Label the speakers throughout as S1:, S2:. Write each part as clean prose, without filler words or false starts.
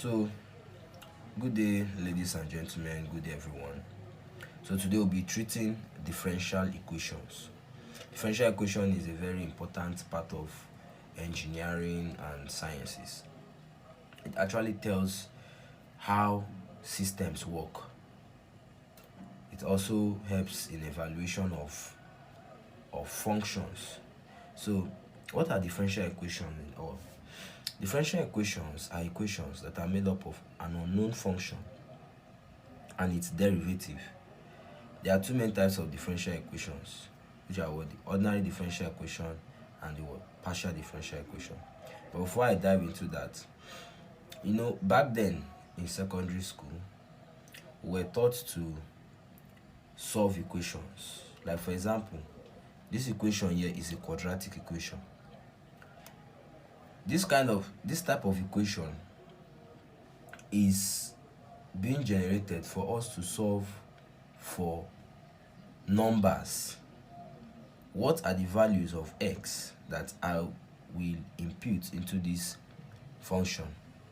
S1: So, good day, ladies and gentlemen. Good day, everyone. So today we'll be treating differential equations. Differential equation is a very important part of engineering and sciences. It actually tells how systems work. It also helps in evaluation of functions. So, what are differential equations in all? Differential equations are equations that are made up of an unknown function and its derivative. There are two main types of differential equations, which are the ordinary differential equation and the partial differential equation. But before I dive into that, back then in secondary school, we were taught to solve equations. Like, for example, this equation here is a quadratic equation. This type of equation is being generated for us to solve for numbers. What are the values of x that I will impute into this function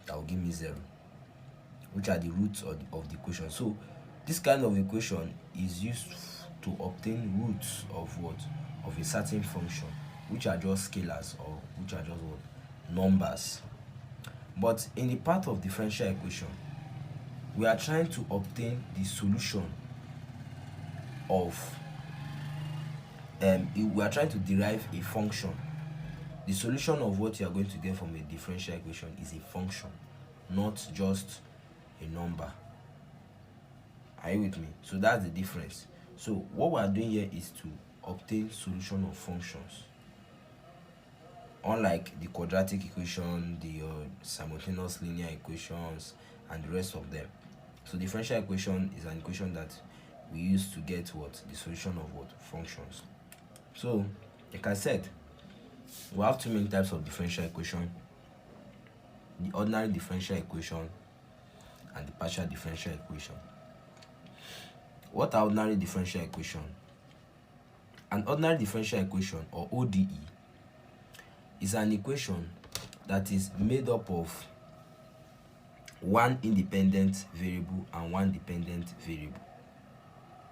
S1: that will give me 0, which are the roots of the equation. So this kind of equation is used to obtain roots of a certain function, which are just scalars or which are just numbers. But in the part of differential equation, we are trying to obtain the solution of we are trying to derive a function. The solution of what you are going to get from a differential equation is a function, not just a number. Are you with me? So that's the difference. So what we are doing here is to obtain solution of functions. Unlike the quadratic equation, the simultaneous linear equations, and the rest of them. So differential equation is an equation that we use to get the solution of functions. So, like I said, we have two main types of differential equation: the ordinary differential equation and the partial differential equation. What are ordinary differential equation? An ordinary differential equation, or O.D.E, is an equation that is made up of one independent variable and one dependent variable.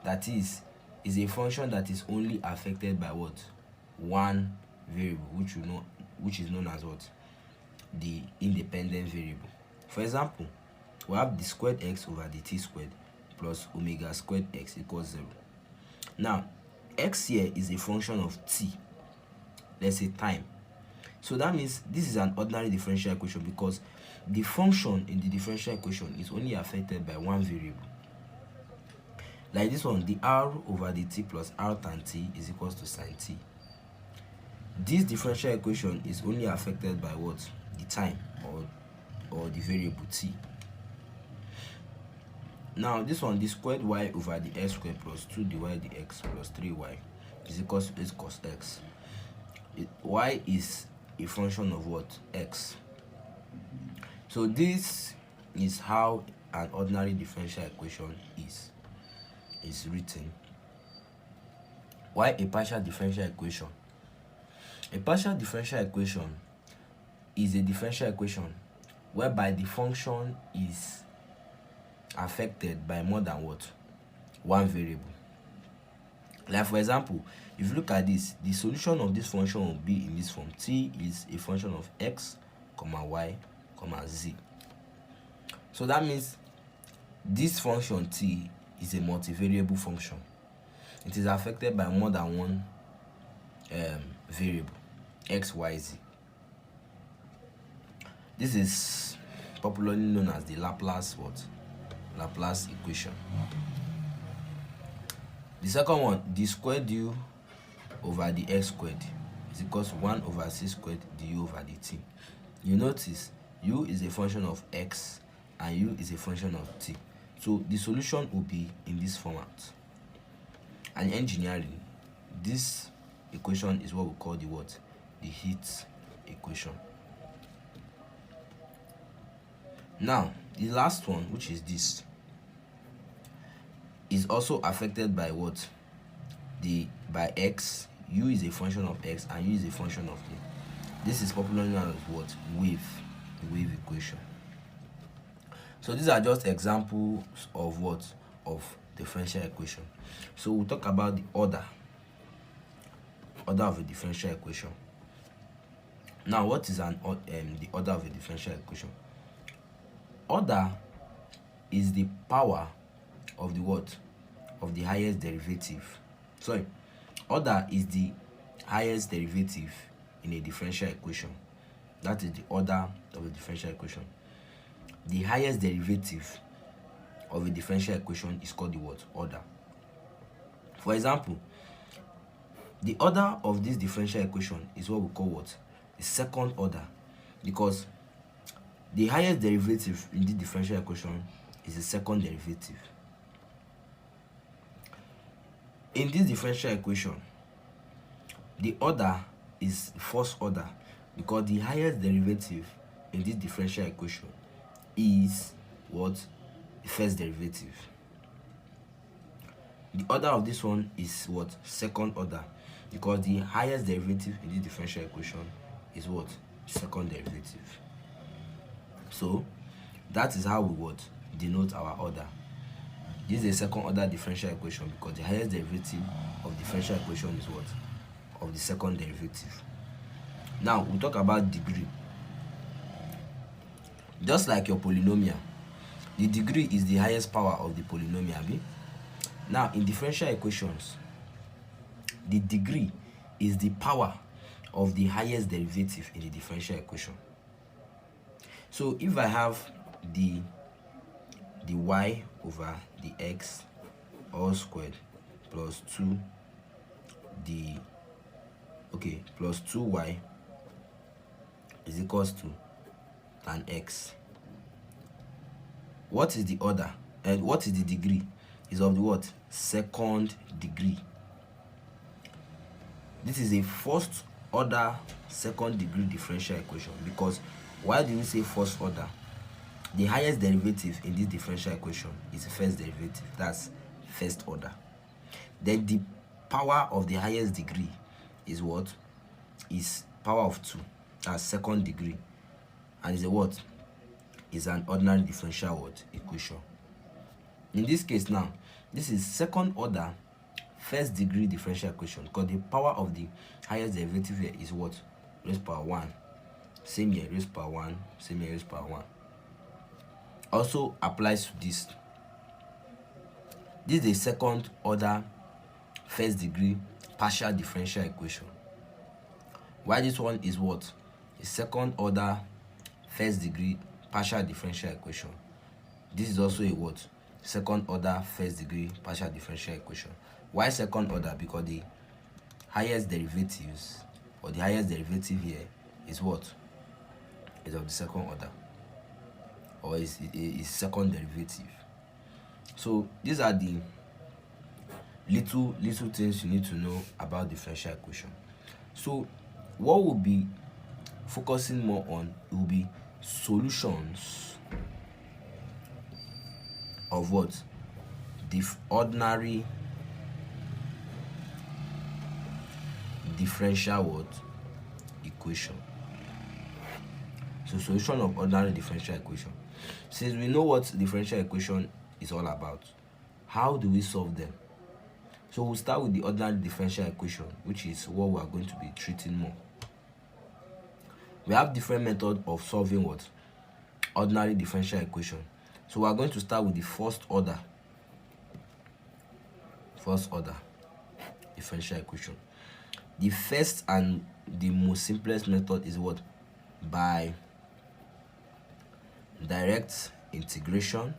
S1: That is a function that is only affected by one variable, which is known as the independent variable. For example, we have the squared x over the t squared plus omega squared x equals 0. Now, x here is a function of t, let's say time. So that means this is an ordinary differential equation because the function in the differential equation is only affected by one variable. Like this one, the r over the t plus r tan t is equals to sine t. This differential equation is only affected by the time or the variable t. Now this one, the squared y over the x squared plus 2dy dx plus 3y is equals to 8 cos x. Y is a function of x. So this is how an ordinary differential equation is written. Why a partial differential equation? A partial differential equation is a differential equation whereby the function is affected by more than one variable. Like, for example, if you look at this, the solution of this function will be in this form. T is a function of x, y, z. So that means this function t is a multivariable function. It is affected by more than one variable, x, y, z. This is popularly known as the Laplace equation. The second one, the squared u over the x squared is equals to 1 over c squared du over dt. You notice u is a function of x and u is a function of t. So the solution will be in this format. And in engineering, this equation is what we call the heat equation. Now, the last one, which is this, is also affected by by x. U is a function of x and u is a function of t. This is popularly known as wave equation. So these are just examples of what? Of differential equation. So we'll talk about the order of a differential equation. Now, what is the order of a differential equation? Order is the power of the what? Of the highest derivative. Sorry, order is the highest derivative in a differential equation. That is the order of a differential equation. The highest derivative of a differential equation is called the what? Order. For example, the order of this differential equation is what we call what? The second order, because the highest derivative in the differential equation is the second derivative. In this differential equation, the order is first order because the highest derivative in this differential equation is what? The first derivative. The order of this one is what? Second order, because the highest derivative in this differential equation is what? Second derivative. So that is how we what? Denote our order. This is a second order differential equation because the highest derivative of differential equation is what? Of the second derivative. Now we'll talk about degree. Just like your polynomial, the degree is the highest power of the polynomial. Now in differential equations, the degree is the power of the highest derivative in the differential equation. So if I have the y over the x all squared plus 2 plus 2y is equals to tan x. What is the order and what is the degree? Is of the what? Second degree. This is a first order second degree differential equation, because why do we say first order? The highest derivative in this differential equation is the first derivative. That's first order. Then the power of the highest degree is what? Is power of 2. That's second degree. And is a what? Is an ordinary differential what? Equation. In this case now, this is second order first degree differential equation because the power of the highest derivative here is what? Raised power 1. Same here, raised power 1. Same here, raised power 1. Also applies to this. This is a second order first degree partial differential equation. Why this one is what? A second order first degree partial differential equation. This is also a what? Second order first degree partial differential equation. Why second order? Because the highest derivatives, or the highest derivative here, is what? Is of the second order, or is second derivative. So these are the little things you need to know about differential equation. So what we'll be focusing more on will be solutions of what? The ordinary differential what? Equation. So solution of ordinary differential equation. Since we know what differential equation is all about, how do we solve them? So we'll start with the ordinary differential equation, which is what we are going to be treating more. We have different methods of solving what? Ordinary differential equation. So we are going to start with the first order differential equation. The first and the most simplest method is what? By direct integration.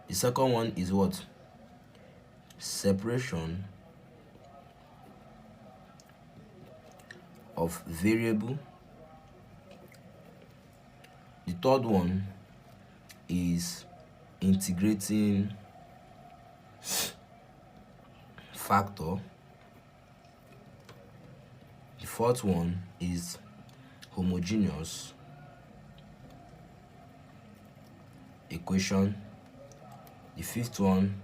S1: The second one is what? Separation of variable. The third one is integrating factor. The fourth one is homogeneous equation. The fifth one,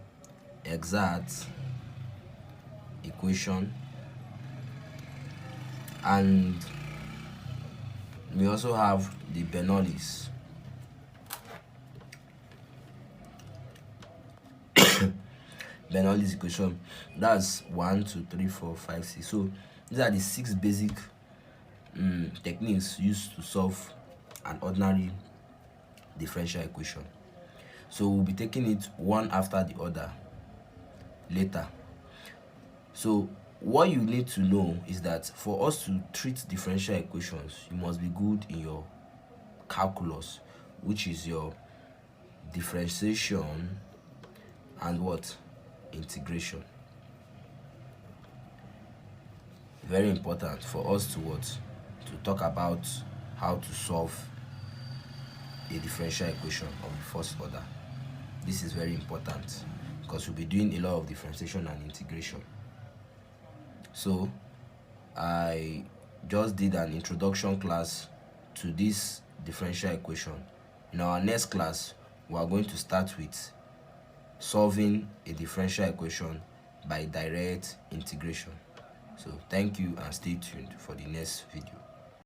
S1: exact equation. And We also have the Bernoulli's. Bernoulli's equation. That's 1, 2, 3, 4, 5, 6. So these are the 6 basic techniques used to solve an ordinary differential equation. So we'll be taking it one after the other later. So what you need to know is that for us to treat differential equations, you must be good in your calculus, which is your differentiation and what? Integration. Very important for us to what? To talk about how to solve a differential equation of the first order. This is very important because we'll be doing a lot of differentiation and integration. So I just did an introduction class to this differential equation. In our next class, we are going to start with solving a differential equation by direct integration. So thank you and stay tuned for the next video.